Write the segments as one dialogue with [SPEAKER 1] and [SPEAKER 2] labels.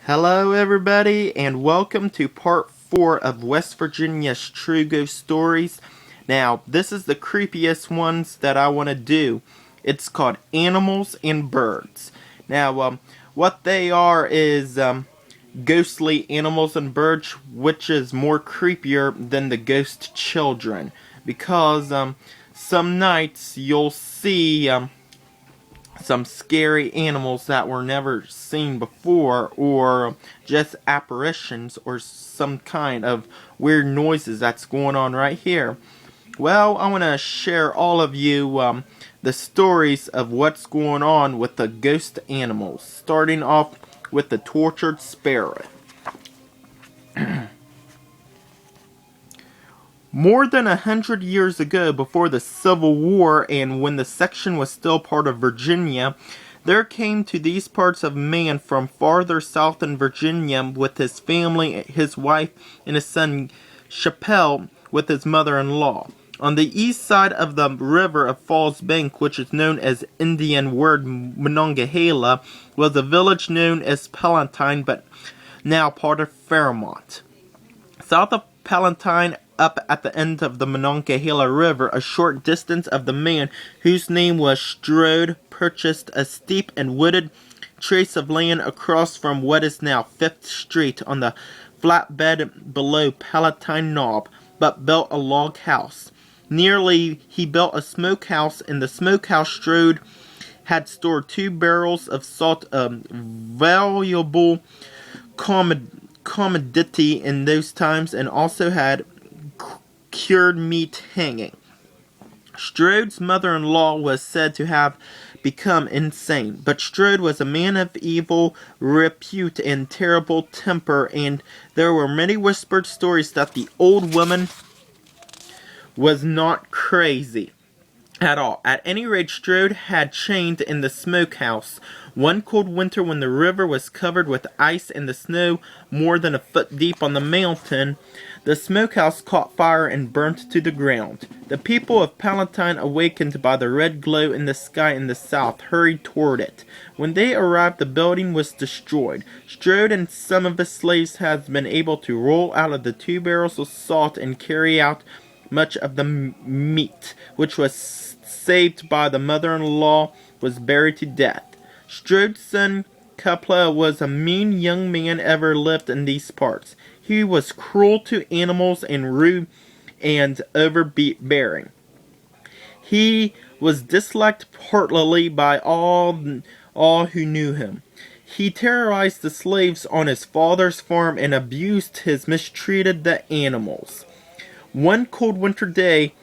[SPEAKER 1] Hello everybody and welcome to part 4 of West Virginia's True Ghost Stories. Now, this is the creepiest ones that I want to do. It's called Animals and Birds. Now, what they are is ghostly animals and birds, which is more creepier than the ghost children. Because some nights you'll see some scary animals that were never seen before, or just apparitions, or some kind of weird noises that's going on right here. Well, I want to share all of you the stories of what's going on with the ghost animals, starting off with the Tortured Sparrow. More than 100 years ago, before the Civil War and when the section was still part of Virginia, there came to these parts a man from farther south in Virginia with his family, his wife, and his son Chappelle with his mother-in-law. On the east side of the river of Falls Bank, which is known as Indian word Monongahela, was a village known as Palatine, but now part of Fairmont. South of Palatine, up at the end of the Monongahela River, a short distance of the man whose name was Strode, purchased a steep and wooded trace of land across from what is now 5th Street on the flatbed below Palatine Knob, but built a log house. Nearly, he built a smokehouse. In the smokehouse, Strode had stored 2 barrels of salt, a valuable commodity in those times, and also had cured meat hanging. Strode's mother-in-law was said to have become insane, but Strode was a man of evil repute and terrible temper, and there were many whispered stories that the old woman was not crazy at all. At any rate, Strode had chained in the smokehouse. One cold winter, when the river was covered with ice and the snow more than a foot deep on the mountain, the smokehouse caught fire and burnt to the ground. The people of Palatine, awakened by the red glow in the sky in the south, hurried toward it. When they arrived, the building was destroyed. Strode and some of his slaves had been able to roll out of the 2 barrels of salt and carry out much of the meat, which was saved by the mother-in-law, was buried to death. Strode's son Capla was a mean young man ever lived in these parts. He was cruel to animals and rude and overbearing. He was disliked heartily by all who knew him. He terrorized the slaves on his father's farm and mistreated the animals. One cold winter day,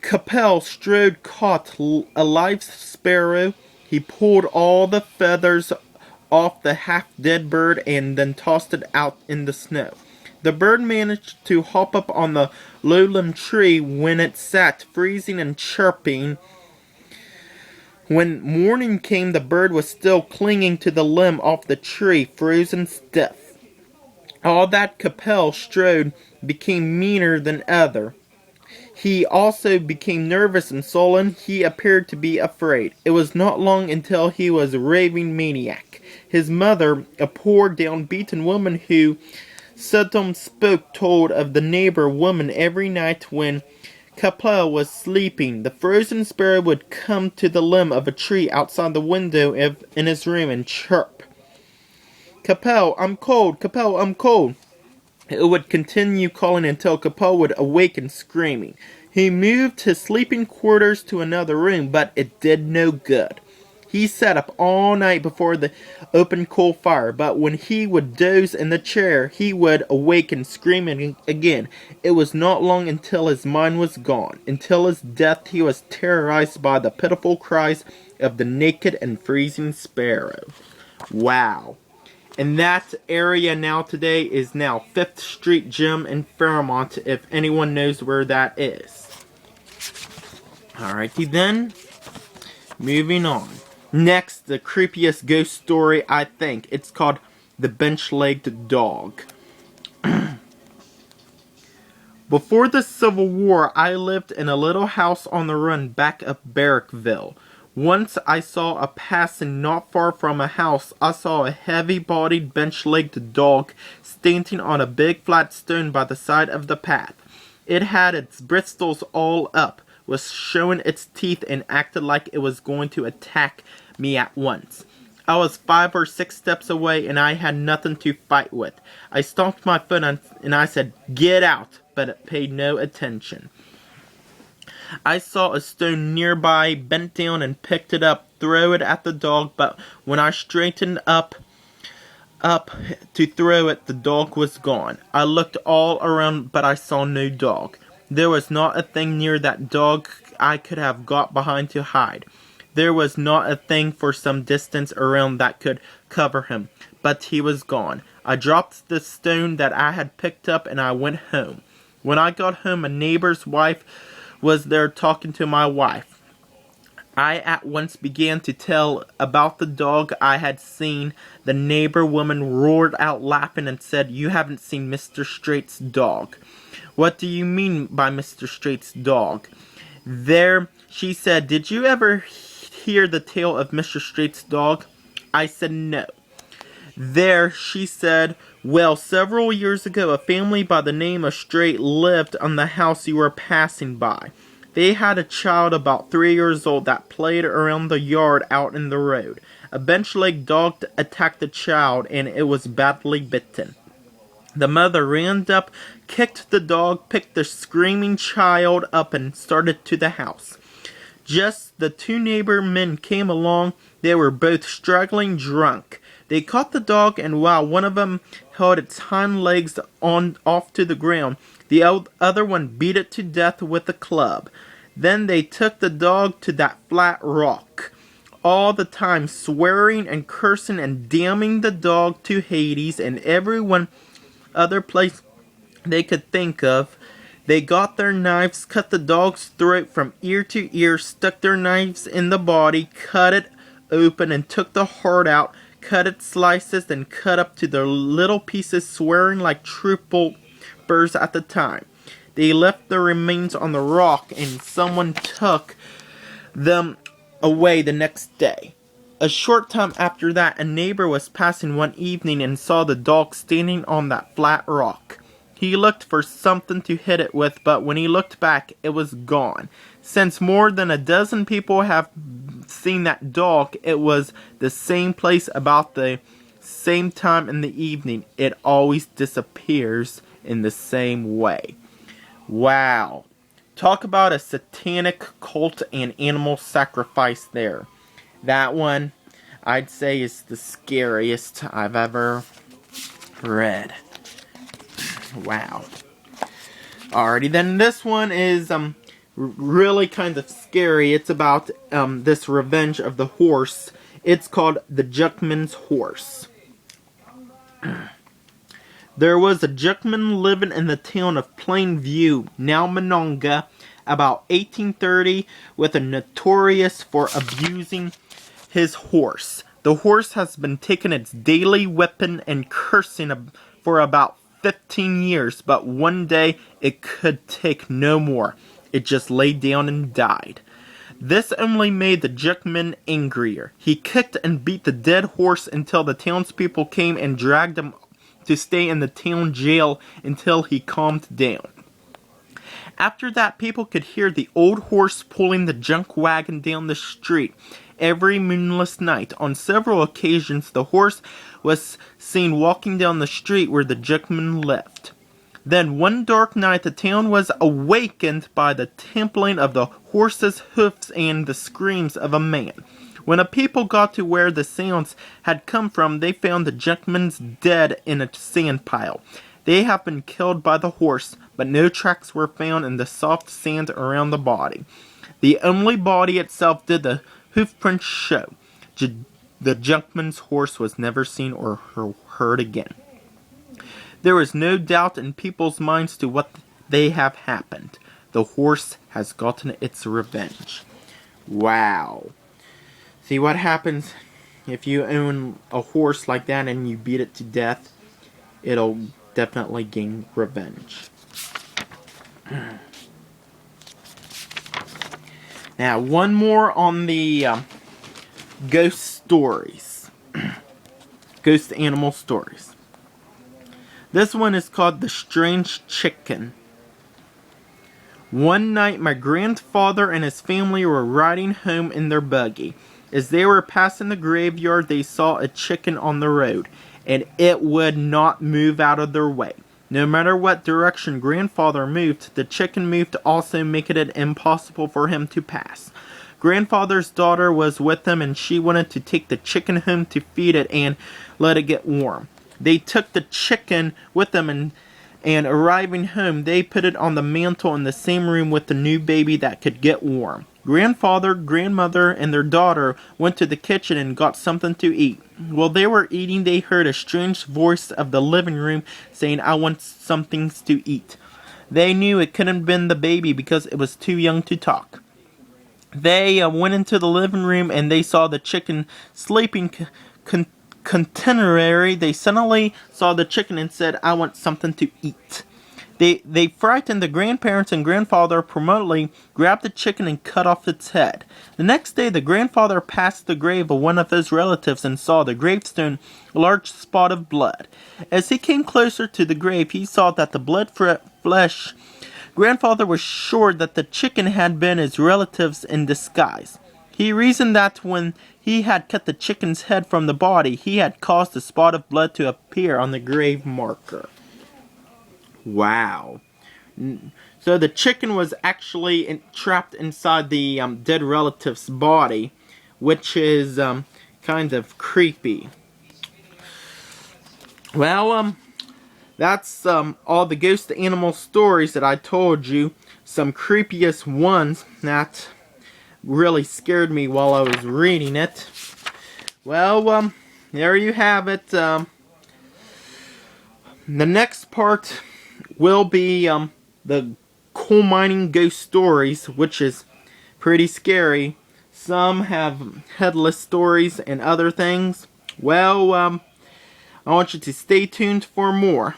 [SPEAKER 1] Capel Strode caught a live sparrow. He pulled all the feathers off the half-dead bird and then tossed it out in the snow. The bird managed to hop up on the lowland tree when it sat freezing and chirping. When morning came, the bird was still clinging to the limb of the tree, frozen stiff. All that Capel Strode became meaner than ever. He also became nervous and sullen. He appeared to be afraid. It was not long until he was a raving maniac. His mother, a poor down-beaten woman who seldom spoke, told of the neighbor woman every night when Capel was sleeping. The frozen sparrow would come to the limb of a tree outside the window in his room and chirp. "Capel, I'm cold. Capel, I'm cold." It would continue calling until Capel would awaken screaming. He moved his sleeping quarters to another room, but it did no good. He sat up all night before the open coal fire, but when he would doze in the chair, he would awaken screaming again. It was not long until his mind was gone. Until his death, he was terrorized by the pitiful cries of the naked and freezing sparrow. Wow. And that area now today is now 5th Street Gym in Fairmont, if anyone knows where that is. Alrighty then, moving on. Next, the creepiest ghost story, I think. It's called The Bench-Legged Dog. Before the Civil War, I lived in a little house on the run back of Barrackville. Once I saw a passing not far from a house. I saw a heavy-bodied, bench-legged dog standing on a big flat stone by the side of the path. It had its bristles all up, was showing its teeth, and acted like it was going to attack me at once. I was 5 or 6 steps away, and I had nothing to fight with. I stomped my foot and I said, "Get out," but it paid no attention. I saw a stone nearby, bent down and picked it up, throw it at the dog, but when I straightened up to throw it, the dog was gone. I looked all around, but I saw no dog. There was not a thing near that dog I could have got behind to hide. There was not a thing for some distance around that could cover him, but he was gone. I dropped the stone that I had picked up and I went home. When I got home, a neighbor's wife was there talking to my wife. I at once began to tell about the dog I had seen. The neighbor woman roared out laughing and said, "You haven't seen Mr. Straight's dog." "What do you mean by Mr. Straight's dog?" "There," she said, "did you ever hear the tale of Mr. Straight's dog?" I said no. "There," she said, "well, several years ago a family by the name of Straight lived on the house you were passing by. They had a child about 3 years old that played around the yard out in the road. A bench-legged dog attacked the child and it was badly bitten. The mother ran up, kicked the dog, picked the screaming child up and started to the house. Just the 2 neighbor men came along. They were both struggling drunk. They caught the dog, and while one of them held its hind legs off to the ground, the other one beat it to death with a club. Then they took the dog to that flat rock, all the time swearing and cursing and damning the dog to Hades and every one other place they could think of. They got their knives, cut the dog's throat from ear to ear, stuck their knives in the body, cut it open and took the heart out, cut its slices and cut up to their little pieces, swearing like troopers at the time. They left the remains on the rock and someone took them away the next day. A short time after that, a neighbor was passing one evening and saw the dog standing on that flat rock. He looked for something to hit it with, but when he looked back, it was gone. Since more than a dozen people have seen that dog, it was the same place about the same time in the evening. It always disappears in the same way. Wow. Talk about a satanic cult and animal sacrifice there. That one, I'd say, is the scariest I've ever read. Wow. Alrighty, then this one is really kind of scary. It's about this revenge of the horse. It's called the Junkman's horse. There was a Junkman living in the town of Plainview, now Monongah, about 1830, with a notorious for abusing his horse. The horse has been taking its daily whipping and cursing for about 15 years, but one day it could take no more. It just lay down and died. This only made the Junkman angrier. He kicked and beat the dead horse until the townspeople came and dragged him to stay in the town jail until he calmed down. After that, people could hear the old horse pulling the junk wagon down the street every moonless night. On several occasions, the horse was seen walking down the street where the Junkman lived. Then one dark night, the town was awakened by the trampling of the horse's hoofs and the screams of a man. When the people got to where the sounds had come from, they found the Junkman's dead in a sand pile. They have been killed by the horse, but no tracks were found in the soft sand around the body. The only body itself did the hoofprints show. The Junkman's horse was never seen or heard again. There is no doubt in people's minds to what they have happened. The horse has gotten its revenge. Wow. See what happens if you own a horse like that and you beat it to death? It'll definitely gain revenge. Now, one more on the ghost stories. Ghost animal stories. This one is called The Strange Chicken. One night, my grandfather and his family were riding home in their buggy. As they were passing the graveyard, they saw a chicken on the road, and it would not move out of their way. No matter what direction grandfather moved, the chicken moved also, making it impossible for him to pass. Grandfather's daughter was with him, and she wanted to take the chicken home to feed it and let it get warm. They took the chicken with them, and arriving home, they put it on the mantle in the same room with the new baby that could get warm. Grandfather, grandmother, and their daughter went to the kitchen and got something to eat. While they were eating, they heard a strange voice of the living room saying, "I want something to eat." They knew it couldn't have been the baby because it was too young to talk. They went into the living room and they saw the chicken sleeping contemporary. They suddenly saw the chicken and said, "I want something to eat." They frightened the grandparents, and grandfather promptly grabbed the chicken and cut off its head. The next day, the grandfather passed the grave of one of his relatives and saw the gravestone a large spot of blood. As he came closer to the grave, he saw that the blood flesh. Grandfather was sure that the chicken had been his relatives in disguise. He reasoned that when he had cut the chicken's head from the body, he had caused a spot of blood to appear on the grave marker. Wow. So the chicken was actually trapped inside the dead relative's body, which is kind of creepy. Well, that's all the ghost animal stories that I told you. Some creepiest ones that really scared me while I was reading it. Well, there you have it. The next part will be the coal mining ghost stories, which is pretty scary. Some have headless stories and other things. Well, I want you to stay tuned for more.